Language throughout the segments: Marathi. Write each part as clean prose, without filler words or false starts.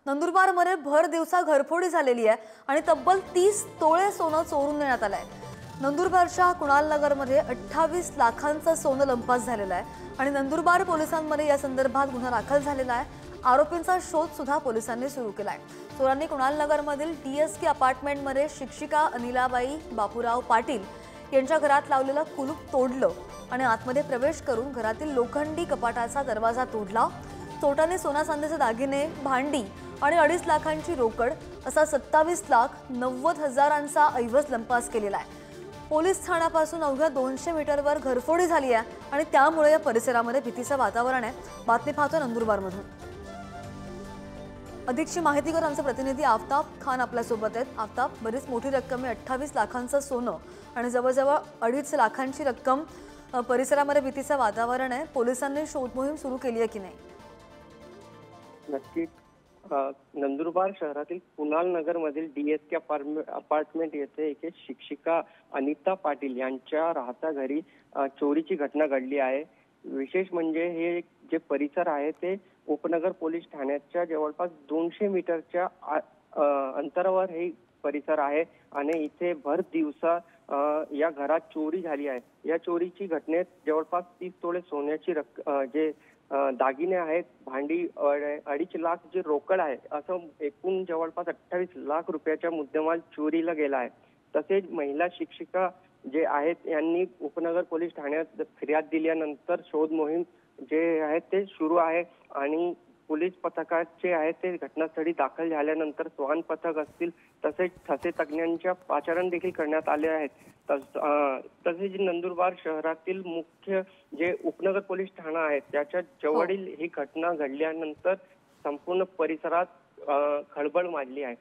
नंदुरबारमध्ये भर दिवसा घरफोडी झालेली आहे आणि तब्बल 30 तोळे सोनं चोरून नेण्यात आलंय। नंदुरबारच्या कुणाल नगरमध्ये 28 लाखांचं सोनं लंपास झालेलं आहे आणि नंदुरबार पोलिसांमध्ये या संदर्भात गुन्हा दाखल झालेला आहे। आरोपींचा शोध सुद्धा पोलिसांनी सुरू केलाय। चोरांनी कुणाल नगरमधील DSK अपार्टमेंटमध्ये शिक्षिका अनिलाबाई बापूराव पाटील यांच्या घरात लावलेलं कुलूप तोडलं आणि आतमध्ये प्रवेश करून घरातील लोखंडी कपाटाचा दरवाजा तोडला। चोरट्यांनी सोना चांदीचे दागिने, भांडी आणि 2.5 लाखांची रोकड असा 27,90,000चा ऐवज लंपास केलेला आहे। पोलीस ठाण्यापासून अवघ्या 200 मीटरवर घरफोडी झाली आहे आणि त्यामुळे या परिसरामध्ये भीतीचं वातावरण आहे। बातमी पाहतो नंदुरबारमधून। अधिकची माहिती घेऊन आमचे प्रतिनिधी आफ्ताब खान आपल्यासोबत आहेत। आफ्ताब, बरीच मोठी रक्कम आहे, 28 लाखांचं सोनं आणि जवळजवळ 2.5 लाखांची रक्कम। परिसरामध्ये भीतीचं वातावरण आहे। पोलिसांनी शोध मोहीम सुरू केली आहे की नाही? नक्कीच नंदुरबार शहरातील कुणाल नगर मधील DSK अपार्टमेंट येथे एक शिक्षिका अनिता पाटील यांच्या राहत्या घरी चोरीची घटना घडली आहे। विशेष म्हणजे हे जे परिसर आहे ते उपनगर पोलीस ठाण्याच्या जवळपास 200 मीटरच्या अंतरावर हे परिसर आहे आणि इथे भर दिवसा या घरात चोरी झाली आहे। या चोरीची घटनेत जवळपास 30 तोळे सोन्याची जे दागिने आहेत, भांडी, 2.5 लाख जे रोकड आहे, असं एकूण जवळपास 28 लाख रुपयाचा मुद्देमाल चोरीला गेला आहे। तसेच महिला शिक्षिका जे आहेत यांनी उपनगर पोलीस ठाण्यात फिर्याद दिल्यानंतर शोध मोहीम जे आहे ते सुरू आहे आणि पोलीस पथकाचे आहे ते घटनास्थळी दाखल झाल्यानंतर श्वान पथक असतील तसेच ठसे तज्ञांच्या पाचारण देखील करण्यात आले आहेत। तसेच नंदुरबार शहरातील मुख्य जे उपनगर पोलीस ठाणा आहे त्याच्या जवळील ही घटना घडल्यानंतर संपूर्ण परिसरात खळबळ माजली आहे।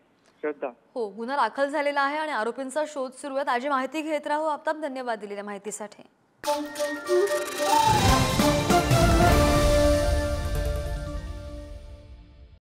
श्रद्धा, हो, गुन्हा दाखल झालेला आहे आणि आरोपींचा शोध सुरू आहे। ताजी माहिती घेत राहू आफ्ताब, धन्यवाद दिलेल्या माहितीसाठी।